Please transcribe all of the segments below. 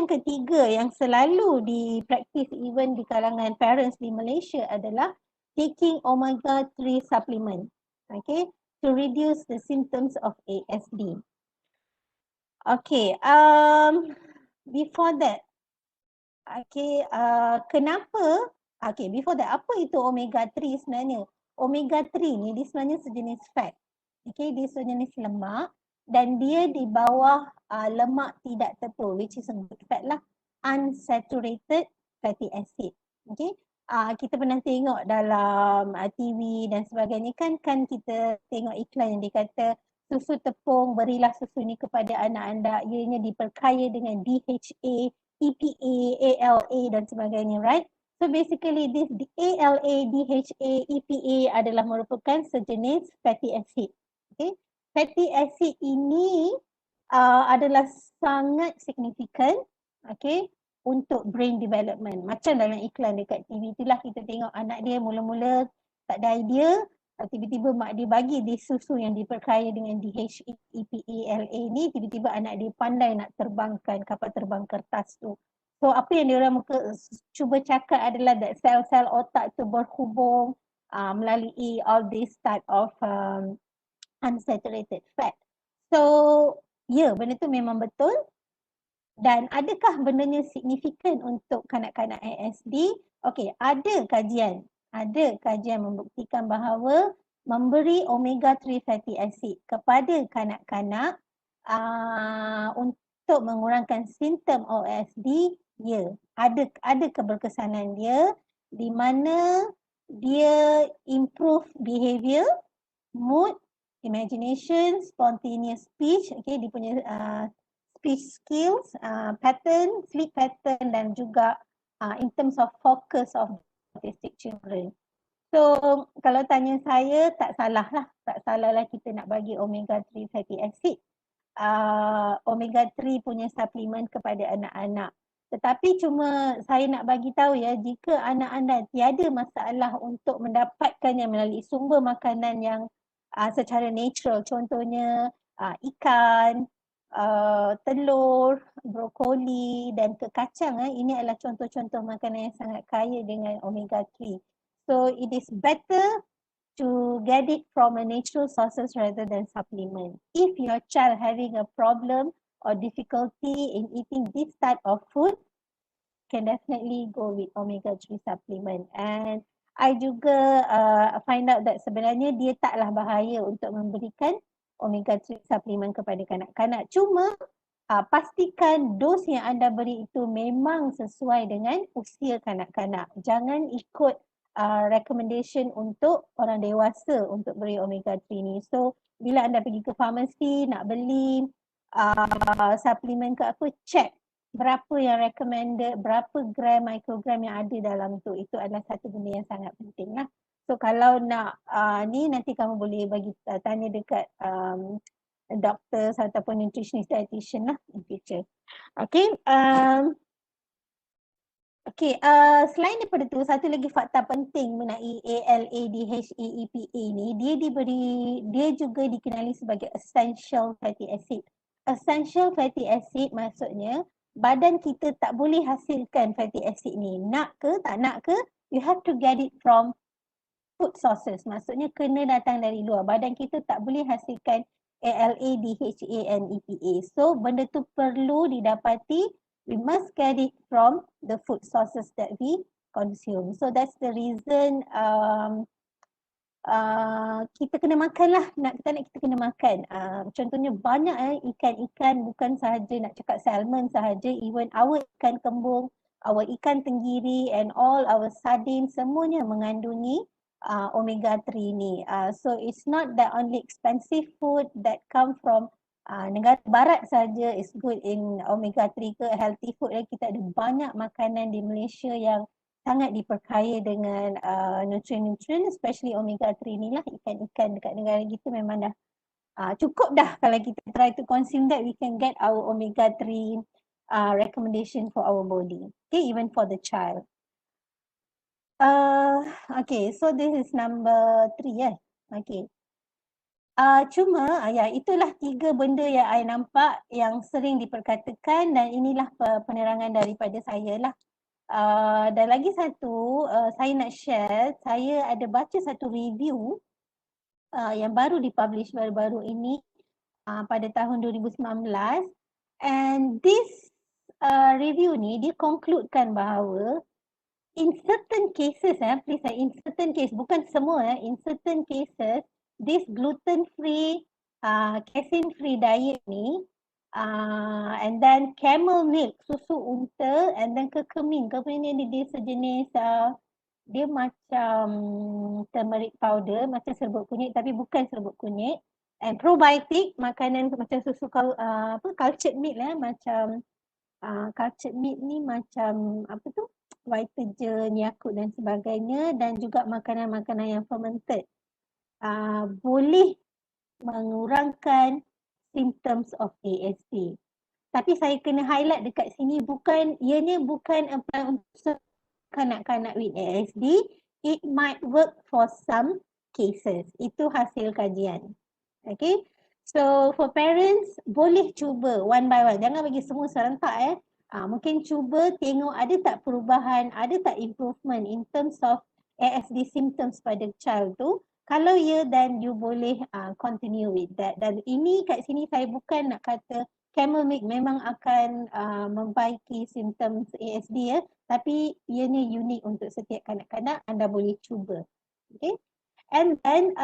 ketiga yang selalu di-practice even di kalangan parents di Malaysia adalah taking omega-3 supplement, okay, to reduce the symptoms of ASD. Okay, before that, okay, kenapa, okay, before that, apa itu omega-3 sebenarnya? Omega-3 ni dia sebenarnya sejenis fat, okay, dia sejenis lemak dan dia di bawah lemak tidak tepung, which is a good fat lah, unsaturated fatty acid, okay. Kita pernah tengok dalam TV dan sebagainya kan kita tengok iklan yang dikata susu tepung, berilah susu ni kepada anak anda, ianya diperkaya dengan DHA, EPA, ALA dan sebagainya, right? So basically this ALA, DHA, EPA adalah merupakan sejenis fatty acid. Okay? Fatty acid ini adalah sangat signifikan, okay, untuk brain development. Macam dalam iklan dekat TV itulah kita tengok anak dia mula-mula tak ada idea, tiba-tiba mak dia bagi dia susu yang diperkaya dengan DHA, EPA, LA ni, tiba-tiba anak dia pandai nak terbangkan kapal terbang kertas tu. So apa yang diorang cuba cakap adalah that sel-sel otak tu berhubung melalui all this type of unsaturated fat. So benda tu memang betul. Dan adakah bendanya signifikan untuk kanak-kanak ASD? Okey, ada kajian membuktikan bahawa memberi omega-3 fatty acid kepada kanak-kanak untuk mengurangkan simptom ASD, ada keberkesanan dia di mana dia improve behavior, mood, imagination, spontaneous speech, okay, dia punya speech skills, pattern, sleep pattern dan juga in terms of focus of autistic children. So kalau tanya saya, tak salah lah kita nak bagi omega-3 fatty acid, omega-3 punya suplemen kepada anak-anak. Tetapi cuma saya nak bagi tahu ya, jika anak anda tiada masalah untuk mendapatkannya melalui sumber makanan yang secara natural, contohnya ikan, telur, brokoli dan kekacang, ini adalah contoh-contoh makanan yang sangat kaya dengan omega-3. So it is better to get it from a natural sources rather than supplement. If your child having a problem or difficulty in eating this type of food, can definitely go with omega-3 supplement. And I juga find out that sebenarnya dia taklah bahaya untuk memberikan omega-3 supplement kepada kanak-kanak. Cuma pastikan dos yang anda beri itu memang sesuai dengan usia kanak-kanak. Jangan ikut recommendation untuk orang dewasa untuk beri omega-3 ni. So bila anda pergi ke farmasi nak beli suplemen ke apa, check berapa yang recommended, berapa gram, mikrogram yang ada dalam tu. Itu adalah satu benda yang sangat penting lah. So kalau nak ni nanti kamu boleh bagi tanya dekat doktor ataupun nutritionist dietitian lah in future. Okay. Selain daripada tu, satu lagi fakta penting mengenai ALA, DHA, EPA ni, dia juga dikenali sebagai essential fatty acid. Essential fatty acid maksudnya badan kita tak boleh hasilkan fatty acid ni. Nak ke tak nak ke, you have to get it from food sources. Maksudnya kena datang dari luar. Badan kita tak boleh hasilkan ALA, DHA and EPA. So benda tu perlu didapati. We must get it from the food sources that we consume. So that's the reason kita kena makan lah. Kita kena makan. Contohnya banyak ikan-ikan, bukan sahaja nak cakap salmon sahaja, even our ikan kembung, our ikan tenggiri and all our sardine, semuanya mengandungi omega-3 ni. So it's not that only expensive food that come from negara barat saja is good in omega-3 ke healthy food. Kita ada banyak makanan di Malaysia yang sangat diperkaya dengan nutrien-nutrien, especially omega-3 ni lah. Ikan-ikan dekat negara kita memang dah cukup dah. Kalau kita try to consume that, we can get our omega-3 recommendation for our body. Okay, even for the child. Okay, so this is number 3 Okay. Ya itulah 3 benda yang I nampak yang sering diperkatakan dan inilah penerangan daripada saya lah. Dan lagi satu, saya nak share, saya ada baca satu review yang baru dipublish baru-baru ini pada tahun 2019, and this review ni dia concludekan bahawa in certain cases, please in certain case, bukan semua, in certain cases, this gluten-free, casein-free diet ni, and then camel milk, susu unta, and then kekemin ni dia sejenis, dia macam turmeric powder, macam serbuk kunyit tapi bukan serbuk kunyit, and probiotic, makanan macam susu cultured meat lah, macam cultured meat ni macam apa tu, Vitagen, Yakult dan sebagainya, dan juga makanan-makanan yang fermented boleh mengurangkan symptoms of ASD. Tapi saya kena highlight dekat sini, ianya bukan apply untuk kanak-kanak with ASD. It might work for some cases. Itu hasil kajian. Okay. So for parents, boleh cuba one by one. Jangan bagi semua serentak mungkin cuba tengok ada tak perubahan, ada tak improvement in terms of ASD symptoms pada child tu. Kalau ya, then you boleh continue with that. Dan ini kat sini saya bukan nak kata camel milk memang akan membaiki symptoms ASD tapi ianya unik untuk setiap kanak-kanak, anda boleh cuba. Okay. And then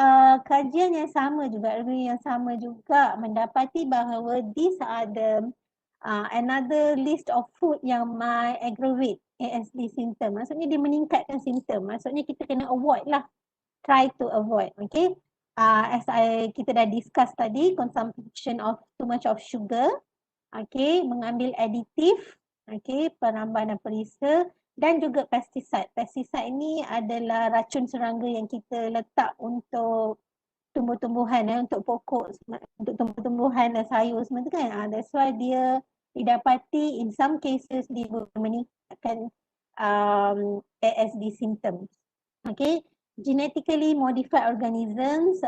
kajian yang sama juga, review yang sama juga mendapati bahawa these are the another list of food yang might aggravate ASD symptom. Maksudnya dia meningkatkan simptom. Maksudnya kita kena avoid lah. Try to avoid. Okay. As kita dah discuss tadi, consumption of too much of sugar. Okay. Mengambil aditif. Okay. Penambahan dan perisa. Dan juga pesticide. Pesticide ini adalah racun serangga yang kita letak untuk tumbuh-tumbuhan, untuk pokok, untuk tumbuh-tumbuhan dan sayur semua tu kan. That's why dia didapati in some cases dia meningkatkan ASD symptoms. Okay. Genetically modified organisms,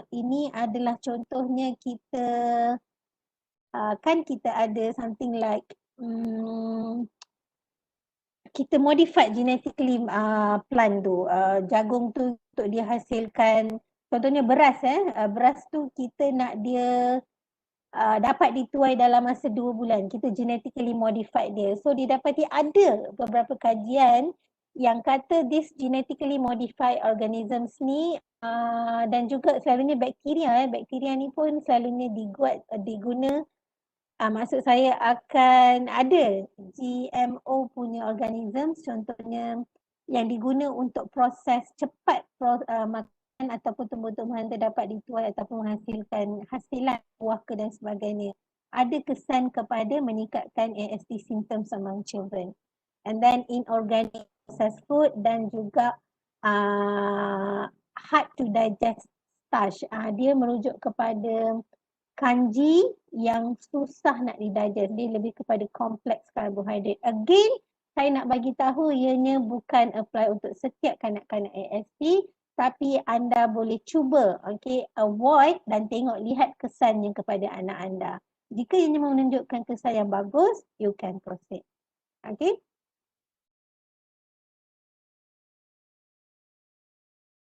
ini adalah contohnya kita, kan kita ada something like kita modified genetically plant tu, jagung tu untuk dia hasilkan, contohnya beras beras tu kita nak dia dapat dituai dalam masa 2 bulan. Kita genetically modified dia. So didapati ada beberapa kajian yang kata this genetically modified organisms ni dan juga selalunya bakteria bakteria ni pun selalunya diguna maksud saya akan ada GMO punya organisms, contohnya yang diguna untuk proses cepat makanan ataupun tumbuh-tumbuhan terdapat dituai ataupun menghasilkan hasilan buah ke dan sebagainya, ada kesan kepada meningkatkan ASD symptoms among children. And then inorganic processed food dan juga hard to digest starch, dia merujuk kepada kanji yang susah nak didigest. Dia lebih kepada kompleks karbohidrat. Again, saya nak bagi tahu ianya bukan apply untuk setiap kanak-kanak ASD, tapi anda boleh cuba, okay, avoid dan lihat kesannya kepada anak anda. Jika ianya menunjukkan kesan yang bagus, you can proceed. Okay.